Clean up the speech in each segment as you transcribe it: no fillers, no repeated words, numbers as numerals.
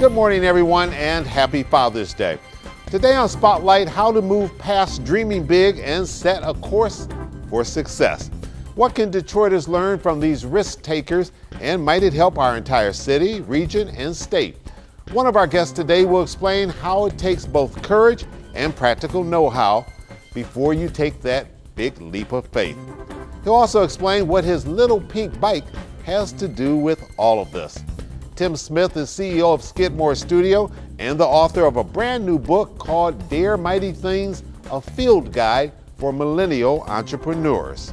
Good morning, everyone, and happy Father's Day. Today on Spotlight, how to move past dreaming big and set a course for success. What can Detroiters learn from these risk takers, and might it help our entire city, region, and state? One of our guests today will explain how it takes both courage and practical know-how before you take that big leap of faith. He'll also explain what his little pink bike has to do with all of this. Tim Smith is CEO of Skidmore Studio and the author of a brand new book called Dare Mighty Things, a field guide for millennial entrepreneurs.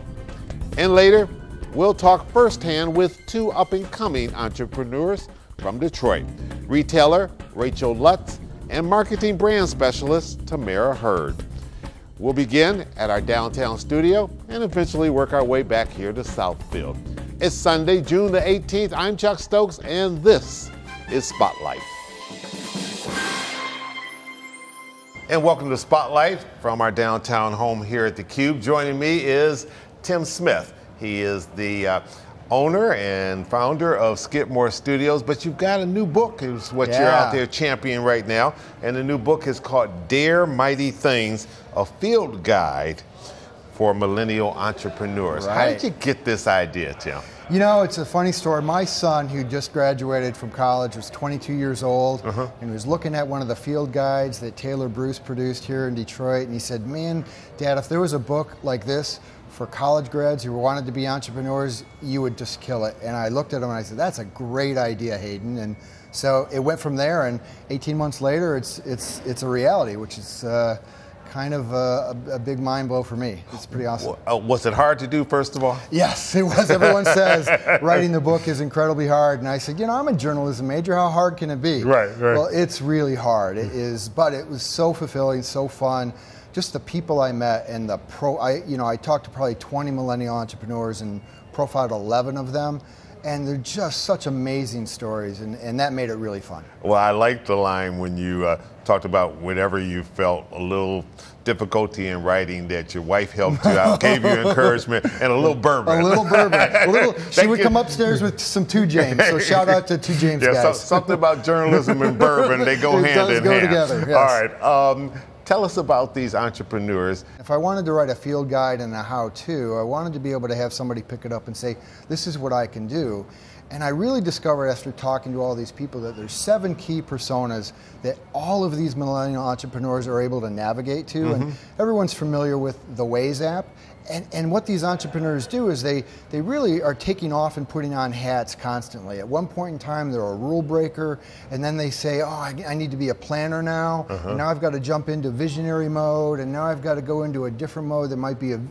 And later, we'll talk firsthand with two up-and-coming entrepreneurs from Detroit, retailer Rachel Lutz and marketing brand specialist Tamara Hurd. We'll begin at our downtown studio and eventually work our way back here to Southfield. It's Sunday, June the 18th. I'm Chuck Stokes, and this is Spotlight. And welcome to Spotlight from our downtown home here at the Cube. Joining me is Tim Smith. He is the owner and founder of Skidmore Studios, but you've got a new book is what you're out there championing right now. And the new book is called Dare Mighty Things, a field guide for millennial entrepreneurs. How did you get this idea, Tim? You know, it's a funny story. My son, who just graduated from college, was 22 years old and was looking at one of the field guides that Taylor Bruce produced here in Detroit. And he said, man, Dad, if there was a book like this for college grads who wanted to be entrepreneurs, you would just kill it. And I looked at him and I said, that's a great idea, Hayden. And so it went from there, and 18 months later, it's a reality, which is kind of a big mind blow for me. It's pretty awesome. Was it hard to do, first of all? Yes, it was. Everyone says writing the book is incredibly hard. And I said, you know, I'm a journalism major. How hard can it be? Right. Well, it's really hard. It is, but it was so fulfilling, so fun. Just the people I met and I talked to probably 20 millennial entrepreneurs and profiled 11 of them. And they're just such amazing stories, and that made it really fun. Well, I liked the line when you talked about whenever you felt a little difficulty in writing, that your wife helped you out, gave you encouragement, and a little bourbon. A little bourbon. She would come upstairs with some 2 James, so shout out to 2 James guys. Something about journalism and bourbon, they go hand in hand. Go together, yes. All right. Tell us about these entrepreneurs. If I wanted to write a field guide and a how-to, I wanted to be able to have somebody pick it up and say, this is what I can do. And I really discovered after talking to all these people that there's 7 key personas that all of these millennial entrepreneurs are able to navigate to. And everyone's familiar with the Waze app. And what these entrepreneurs do is they really are taking off and putting on hats constantly. At one point in time, they're a rule breaker, and then they say, oh, I need to be a planner now, and now I've got to jump into visionary mode, and now I've got to go into a different mode that might be a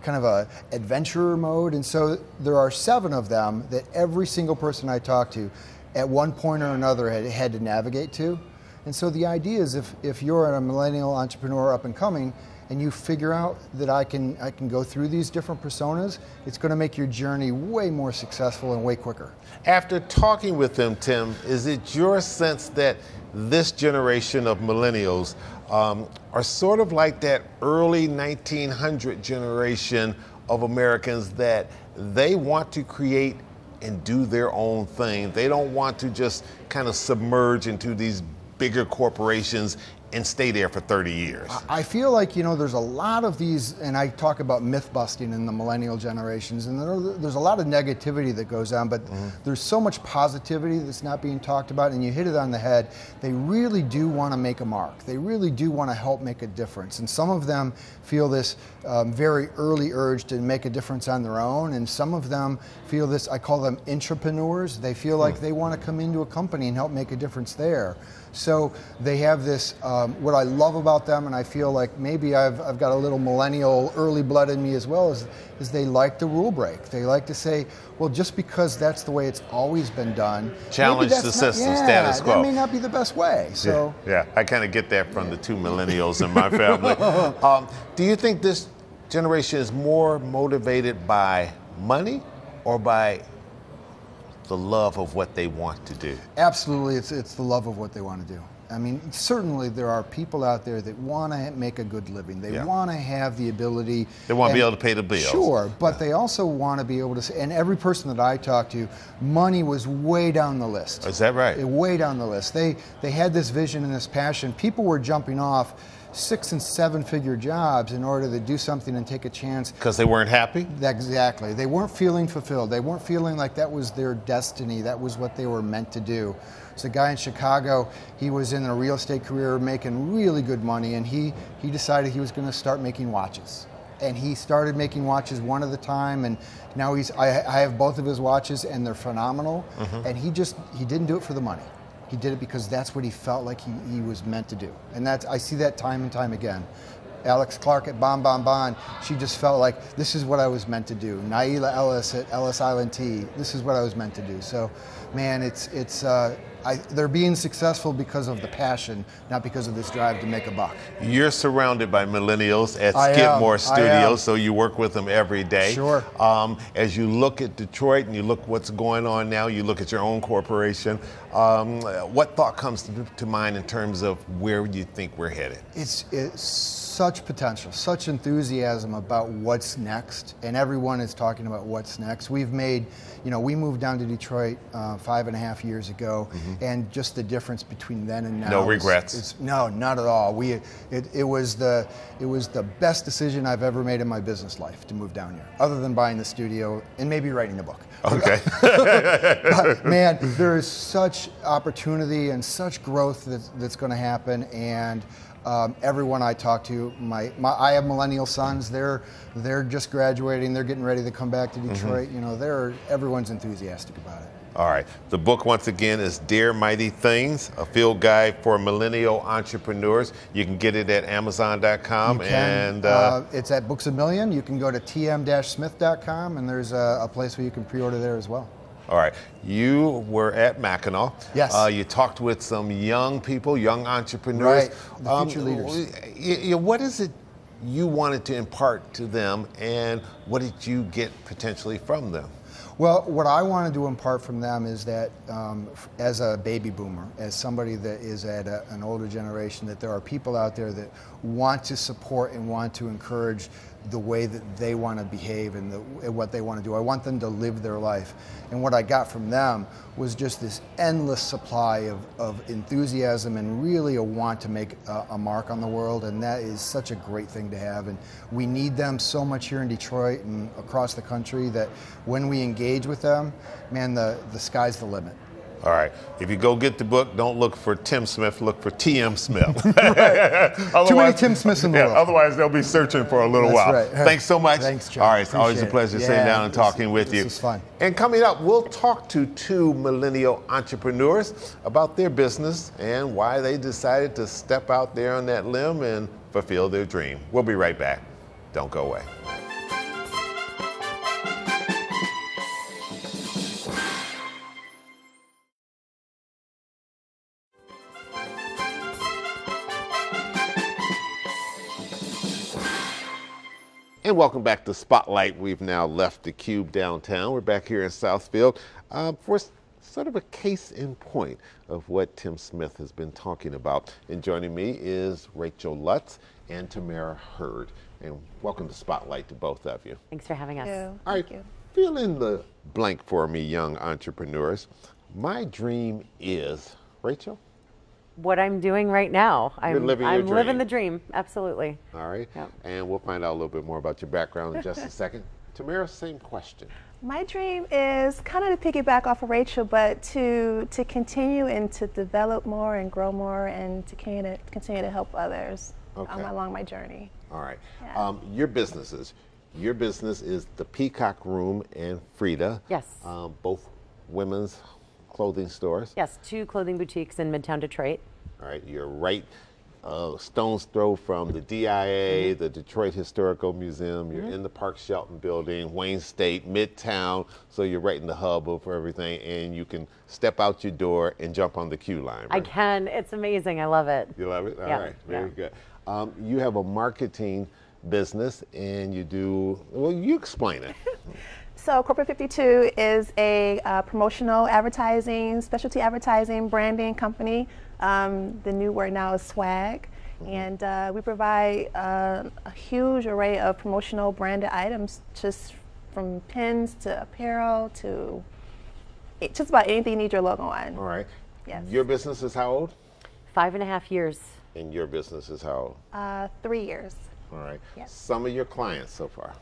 kind of a adventurer mode. And so there are 7 of them that every single person I talk to at one point or another had to navigate to. And so the idea is if you're a millennial entrepreneur up and coming, and you figure out that I can go through these different personas, it's going to make your journey way more successful and way quicker. After talking with them, Tim, is it your sense that this generation of millennials are sort of like that early 1900 generation of Americans, that they want to create and do their own thing? They don't want to just kind of submerge into these bigger corporations and stay there for 30 years. I feel like, there's a lot of these, and I talk about myth busting in the millennial generations, and there's a lot of negativity that goes on, but there's so much positivity that's not being talked about, and you hit it on the head. They really do want to make a mark. They really do want to help make a difference. And some of them feel this very early urge to make a difference on their own, and some of them feel this, I call them intrapreneurs. They feel like they want to come into a company and help make a difference there. So they have this, what I love about them, and I feel like maybe I've got a little millennial early blood in me as well, is they like the rule break. They like to say, well, just because that's the way it's always been done. Challenge the system, status quo. That may not be the best way. So yeah, I kind of get that from the 2 millennials in my family. Do you think this generation is more motivated by money or by the love of what they want to do? Absolutely, it's the love of what they want to do. I mean, certainly there are people out there that want to make a good living. They want to have the ability. They want to be able to pay the bills. Sure, but they also want to be able to say, and every person that I talked to, money was way down the list. Is that right? Way down the list. They had this vision and this passion. People were jumping off 6- and 7-figure jobs in order to do something and take a chance. Because they weren't happy? Exactly. They weren't feeling fulfilled. They weren't feeling like that was their destiny. That was what they were meant to do. It's a guy in Chicago. He was in a real estate career making really good money, and he decided he was going to start making watches. And he started making watches one at a time, and now I have both of his watches, and they're phenomenal. And he didn't do it for the money. He did it because that's what he felt like he was meant to do. And I see that time and time again. Alex Clark at Bon Bon Bon, she just felt like, this is what I was meant to do. Naila Ellis at Ellis Island Tea, this is what I was meant to do. So, man, they're being successful because of the passion, not because of this drive to make a buck. You're surrounded by millennials at Skidmore Studios, so you work with them every day. Sure. As you look at Detroit and you look what's going on now, you look at your own corporation, what thought comes to mind in terms of where you think we're headed? It's such potential, such enthusiasm about what's next, and everyone is talking about what's next. We've made, we moved down to Detroit 5.5 years ago, and just the difference between then and now. No regrets? No, not at all. It was the best decision I've ever made in my business life to move down here, other than buying the studio and maybe writing a book. Okay. But, man, there is such opportunity and such growth that's going to happen, and everyone I talk to, I have millennial sons. They're just graduating. They're getting ready to come back to Detroit. Everyone's enthusiastic about it. All right. The book, once again, is Dear Mighty Things, a field guide for millennial entrepreneurs. You can get it at Amazon.com. And it's at Books A Million. You can go to tm-smith.com, and there's a place where you can pre-order there as well. All right. You were at Mackinac. Yes. You talked with some young people, young entrepreneurs. Right. The future leaders. What is it you wanted to impart to them, and what did you get potentially from them? Well, what I wanted to impart from them is that as a baby boomer, as somebody that is at an older generation, that there are people out there that want to support and want to encourage the way that they want to behave and what they want to do. I want them to live their life. And what I got from them was just this endless supply of enthusiasm and really a want to make a mark on the world, and that is such a great thing to have. And we need them so much here in Detroit and across the country that when we engage with them, man, the sky's the limit. All right. If you go get the book, don't look for Tim Smith, look for TM Smith. Too many Tim Smiths in the world. Otherwise, they'll be searching for a little while. Right. Thanks so much. Thanks, John. All right. It's always a pleasure sitting down and talking with you. This is fun. And coming up, we'll talk to 2 millennial entrepreneurs about their business and why they decided to step out there on that limb and fulfill their dream. We'll be right back. Don't go away. And welcome back to Spotlight. We've now left the Cube downtown. We're back here in Southfield for sort of a case in point of what Tim Smith has been talking about. And joining me is Rachel Lutz and Tamara Hurd. And welcome to Spotlight to both of you. Thanks for having us. All right, fill in the blank for me, young entrepreneurs. My dream is, Rachel? What I'm doing right now. I'm living the dream, absolutely. All right, yep. And we'll find out a little bit more about your background in just a second. Tamara, same question. My dream is kind of to piggyback off of Rachel, but to continue and to develop more and grow more and to continue to help others along my journey. All right. Yeah. Your businesses. Your business is the Peacock Room and Frida. Yes. Both women's clothing stores. Yes, 2 clothing boutiques in Midtown Detroit. All right, you're right stone's throw from the DIA, the Detroit Historical Museum. You're in the Park Shelton building, Wayne State, Midtown, so you're right in the hub of everything, and you can step out your door and jump on the queue line. Right? I can. It's amazing. I love it. You love it? All yeah. right, very good. You have a marketing business, and you do, well, you explain it. So Corporate 52 is a promotional advertising, specialty advertising, branding company. The new word now is swag. And we provide a huge array of promotional branded items, just from pins to apparel to just about anything you need your logo on. All right. Yes. Your business is how old? 5.5 years. And your business is how old? 3 years. All right. Yes. Some of your clients so far?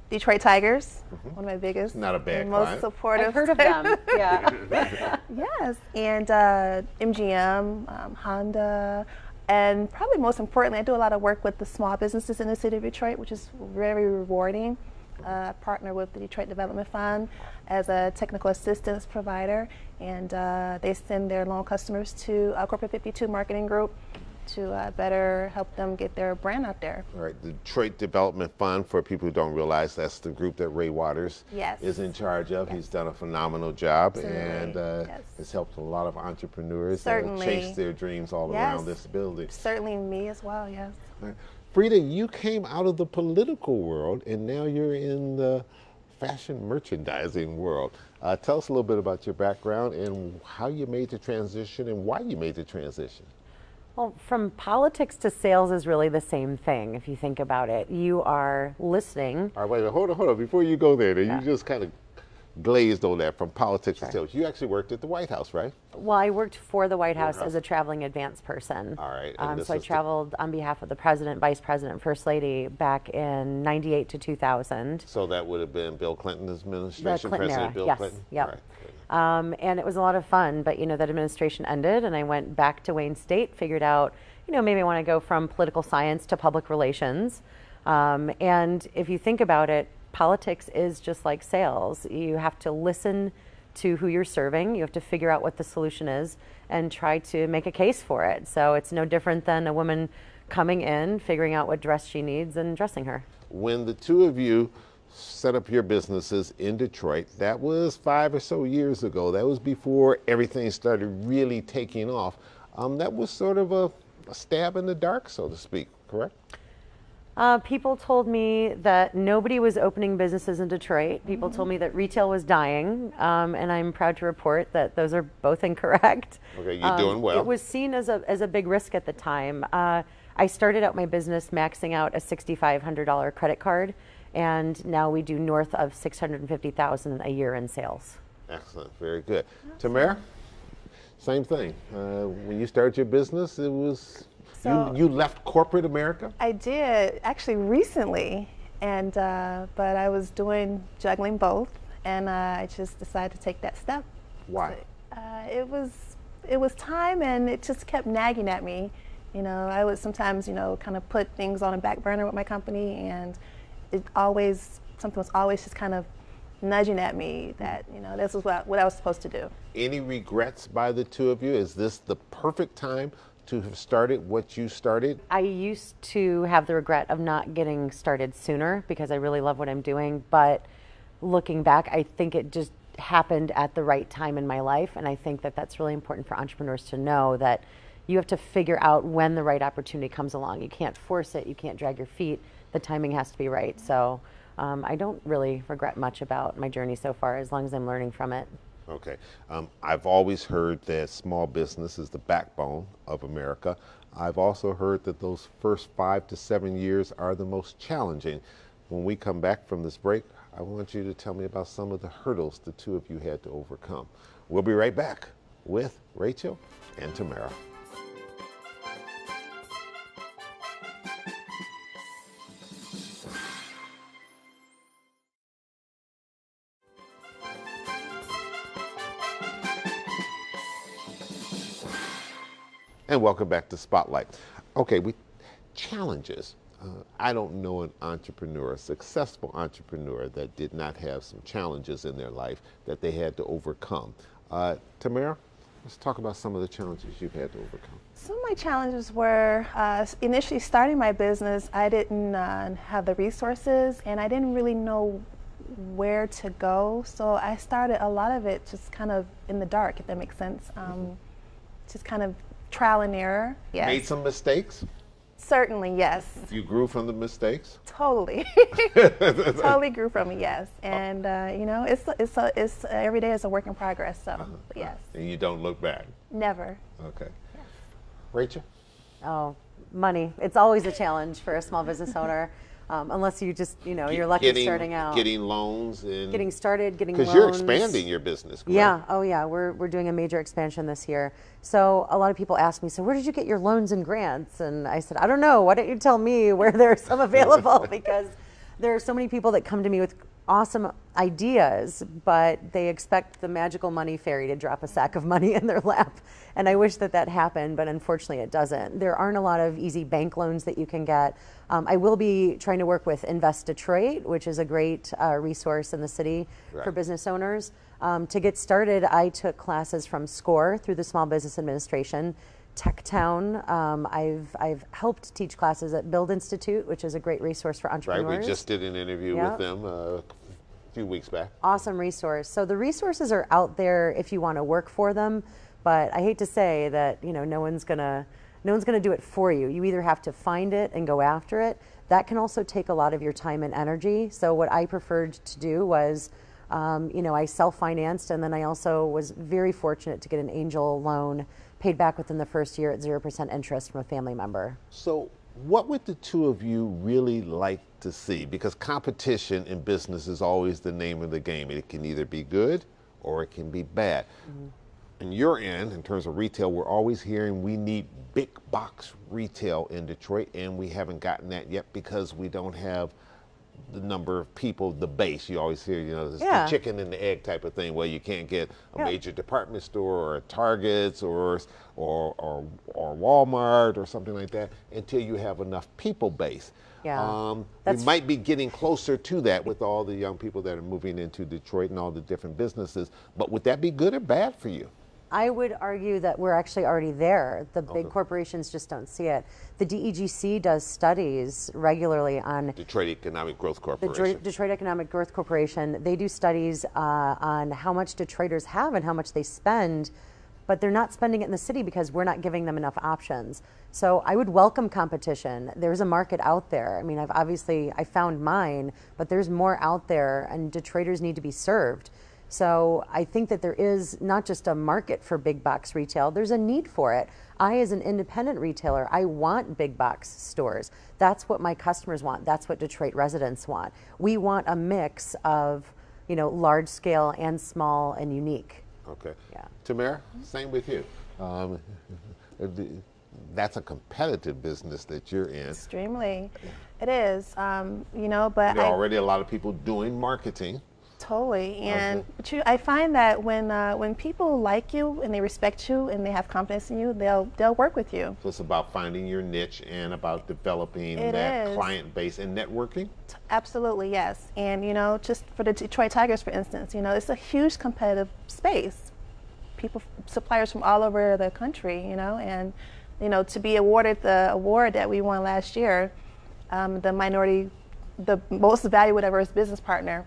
Detroit Tigers, one of my biggest, not a bad and most client. supportive. I've heard of them. Yeah. Yes, and MGM, Honda, and probably most importantly, I do a lot of work with the small businesses in the city of Detroit, which is very rewarding. I partner with the Detroit Development Fund as a technical assistance provider, and they send their loan customers to Corporate 52 Marketing Group to better help them get their brand out there. All right, the Detroit Development Fund, for people who don't realize, that's the group that Ray Waters is in charge of. Yes. He's done a phenomenal job and has helped a lot of entrepreneurs chase their dreams all around this building. Certainly me as well, yes. All right. Frida, you came out of the political world and now you're in the fashion merchandising world. Tell us a little bit about your background and how you made the transition and why you made the transition. Well, from politics to sales is really the same thing, if you think about it. You are listening. All right, wait, hold on. Before you go there, you just kind of glazed on that, from politics to sales. You actually worked at the White House, right? Well, I worked for the White House as a traveling advance person. All right. So I traveled on behalf of the President, Vice President, First Lady back in '98 to 2000. So that would have been Bill Clinton's administration, the Clinton President era. Bill Yes. Clinton? Yep. All right. And it was a lot of fun, but that administration ended and I went back to Wayne State, figured out, maybe I want to go from political science to public relations. And if you think about it, politics is just like sales. You have to listen to who you're serving. You have to figure out what the solution is and try to make a case for it. So it's no different than a woman coming in, figuring out what dress she needs and dressing her. When the two of you set up your businesses in Detroit, that was 5 or so years ago. That was before everything started really taking off. That was sort of a stab in the dark, so to speak, correct? People told me that nobody was opening businesses in Detroit. People told me that retail was dying, and I'm proud to report that those are both incorrect. Okay, you're doing well. It was seen as a big risk at the time. I started out my business maxing out a $6,500 credit card, and now we do north of $650,000 a year in sales. Excellent, very good. Tamara, same thing. When you started your business, it was you left corporate America? I did, actually recently, and but I was juggling both, and I just decided to take that step. Why? So, it was time, and it just kept nagging at me. I would sometimes kind of put things on a back burner with my company, and something was always just kind of nudging at me that this was what I was supposed to do. Any regrets by the two of you? Is this the perfect time to have started what you started? I used to have the regret of not getting started sooner because I really love what I'm doing, but looking back, I think it just happened at the right time in my life, and I think that that's really important for entrepreneurs to know, that you have to figure out when the right opportunity comes along. You can't force it, you can't drag your feet, the timing has to be right. So I don't really regret much about my journey so far, as long as I'm learning from it. Okay. I've always heard that small business is the backbone of America. I've also heard that those first 5 to 7 years are the most challenging. When we come back from this break, I want you to tell me about some of the hurdles the two of you had to overcome. We'll be right back with Rachel and Tamara. And welcome back to Spotlight. Okay, challenges. I don't know an entrepreneur, a successful entrepreneur, that did not have some challenges in their life that they had to overcome. Tamara, let's talk about some of the challenges you've had to overcome. Some of my challenges were initially starting my business, I didn't have the resources and I didn't really know where to go. So I started a lot of it just kind of in the dark, if that makes sense. Just kind of trial and error. Yes. Made some mistakes? Certainly, yes. You grew from the mistakes? Totally. Totally grew from it, yes. And, you know, it's every day is a work in progress, so, yes. And you don't look back? Never. Okay. Yes. Rachel? Oh, money. It's always a challenge for a small business owner. Unless you just, you know, you're lucky starting out. Getting loans and getting started, getting loans. Because you're expanding your business, correct? Yeah, oh yeah, we're doing a major expansion this year. So a lot of people ask me, so where did you get your loans and grants? And I said, I don't know. Why don't you tell me where there's some available? Because there are so many people that come to me with awesome ideas, but they expect the magical money fairy to drop a sack of money in their lap. And I wish that that happened, but unfortunately it doesn't. There aren't a lot of easy bank loans that you can get. I will be trying to work with Invest Detroit, which is a great resource in the city for business owners. To get started, I took classes from SCORE through the Small Business Administration, TechTown. I've helped teach classes at Build Institute, which is a great resource for entrepreneurs. Right, we just did an interview with them a few weeks back. Awesome resource. So the resources are out there if you want to work for them, but I hate to say that, you know, no one's gonna do it for you. You either have to find it and go after it. That can also take a lot of your time and energy. So what I preferred to do was, you know, I self-financed, and then I also was very fortunate to get an angel loan paid back within the first year at 0% interest from a family member. So what would the two of you really like to see? Because competition in business is always the name of the game. It can either be good or it can be bad. In your end, in terms of retail, we're always hearing we need big box retail in Detroit, and we haven't gotten that yet because we don't have the number of people, the base. You always hear, you know, the chicken and the egg type of thing, where you can't get a major department store or a Target's or Walmart or something like that until you have enough people base. We might be getting closer to that with all the young people that are moving into Detroit and all the different businesses, but would that be good or bad for you? I would argue that we're actually already there. The big corporations just don't see it. The DEGC does studies regularly on Detroit Economic Growth Corporation. The Detroit Economic Growth Corporation. They do studies on how much Detroiters have and how much they spend, but they're not spending it in the city because we're not giving them enough options. So I would welcome competition. There's a market out there. I mean, I found mine, but there's more out there, and Detroiters need to be served. So I think that there is not just a market for big box retail, there's a need for it. I, as an independent retailer, I want big box stores. That's what my customers want. That's what Detroit residents want. We want a mix of, you know, large scale and small and unique. Okay. Yeah. Tamara, same with you. That's a competitive business that you're in. Extremely. It is, you know, but there are already a lot of people doing marketing. Totally, and I find that when people like you and they respect you and they have confidence in you, they'll work with you. So it's about finding your niche and about developing that client base and networking. Absolutely, yes. And you know, just for the Detroit Tigers, for instance, you know, it's a huge competitive space. Suppliers from all over the country, you know, and you know, to be awarded the award that we won last year, the most valuable diverse business partner.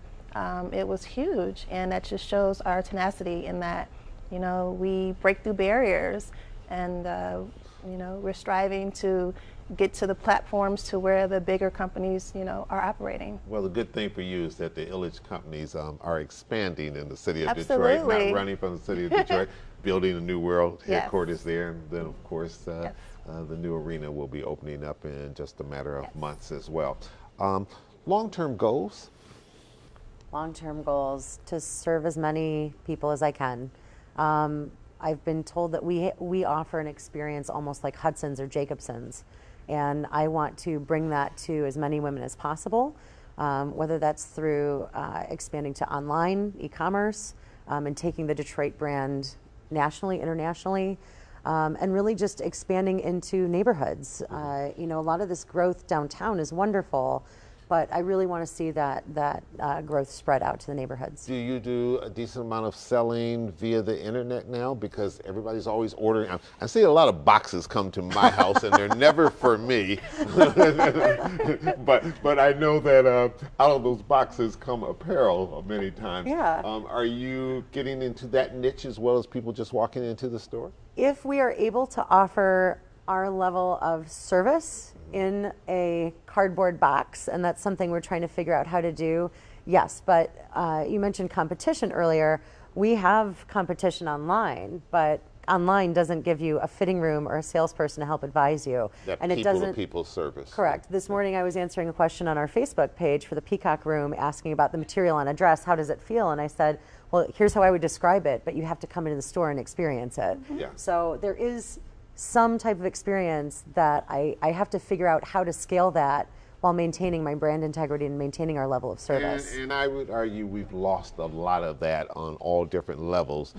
It was huge, and that just shows our tenacity in that, you know, we break through barriers, and you know, we're striving to get to the platforms to where the bigger companies, you know, are operating. Well, the good thing for you is that the Illich companies are expanding in the city of Detroit, not running from the city of Detroit, building a new world headquarters there, and then of course the new arena will be opening up in just a matter of months as well. Long-term goals? Long-term goals, to serve as many people as I can. I've been told that we offer an experience almost like Hudson's or Jacobson's, and I want to bring that to as many women as possible, whether that's through expanding to online, e-commerce, and taking the Detroit brand nationally, internationally, and really just expanding into neighborhoods. You know, a lot of this growth downtown is wonderful, but I really want to see that growth spread out to the neighborhoods. Do you do a decent amount of selling via the internet now? Because everybody's always ordering. I see a lot of boxes come to my house, and they're never for me. but I know that out of those boxes come apparel many times. Yeah. Are you getting into that niche as well as people just walking into the store? If we are able to offer our level of service in a cardboard box, and that's something we're trying to figure out how to do. Yes, but you mentioned competition earlier. We have competition online, but online doesn't give you a fitting room or a salesperson to help advise you. That and it doesn't. People service. Correct. This morning I was answering a question on our Facebook page for the Peacock Room asking about the material on a dress. How does it feel? And I said, well, here's how I would describe it, but you have to come into the store and experience it. Yeah. So there is some type of experience that I have to figure out how to scale that while maintaining my brand integrity and maintaining our level of service. And I would argue we've lost a lot of that on all different levels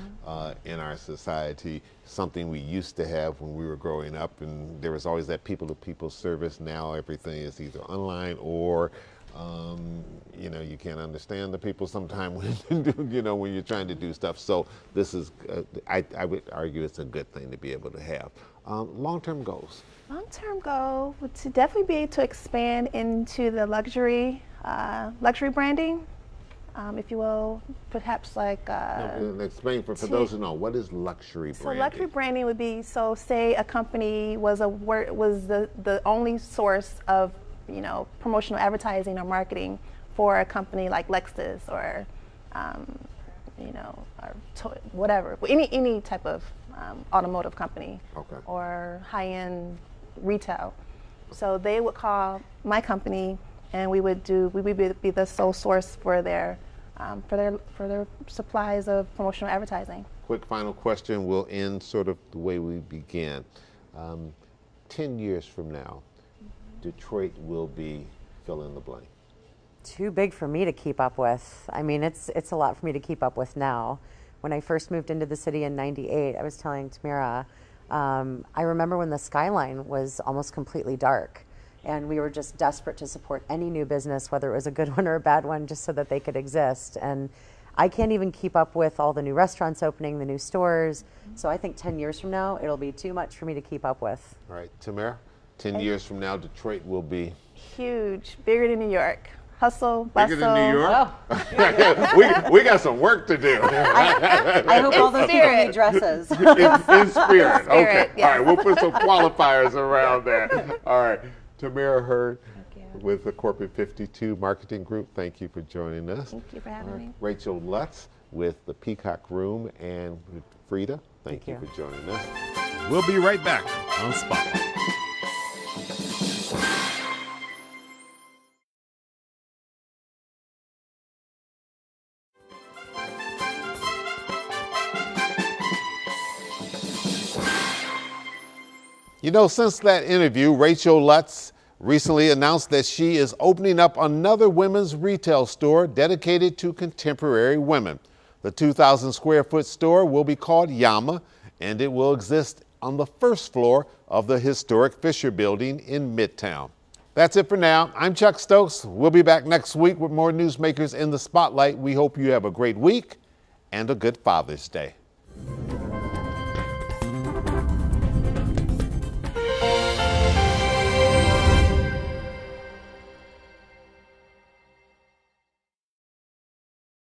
in our society, something we used to have when we were growing up, and there was always that people-to-people service. Now everything is either online or you know, you can't understand the people sometimes when, you know, when you're trying to do stuff. So this is, I would argue it's a good thing to be able to have. Long-term goals. Long-term goal would to definitely be to expand into the luxury branding, if you will, perhaps like. Explain for those who know, what is luxury branding? So luxury branding would be, so say a company was the only source of, you know, promotional advertising or marketing for a company like Lexus or, you know, or whatever, any type of automotive company, okay, or high-end retail. So they would call my company, and we would be the sole source for their supplies of promotional advertising. Quick final question. We'll end sort of the way we began. 10 years from now, Detroit will be fill in the blank. Too big for me to keep up with. I mean, it's a lot for me to keep up with now. When I first moved into the city in '98, I was telling Tamira, I remember when the skyline was almost completely dark, and we were just desperate to support any new business, whether it was a good one or a bad one, just so that they could exist. And I can't even keep up with all the new restaurants opening, the new stores. So I think 10 years from now, it'll be too much for me to keep up with. All right, Tamira, 10 years from now, Detroit will be huge, bigger than New York. Hustle, bustle. Bigger than New York? Oh. we got some work to do. I hope all those people need dresses. In spirit. Okay. Yes. All right, we'll put some qualifiers around that. All right. Tamira Hurd with the Corporate 52 Marketing Group. Thank you for joining us. Thank you for having me. Rachel Lutz with the Peacock Room, and Frida, thank you for joining us. We'll be right back on Spotlight. You know, since that interview, Rachel Lutz recently announced that she is opening up another women's retail store dedicated to contemporary women. The 2,000 square foot store will be called Yama, and it will exist on the first floor of the historic Fisher Building in Midtown. That's it for now. I'm Chuck Stokes. We'll be back next week with more newsmakers in the spotlight. We hope you have a great week and a good Father's Day.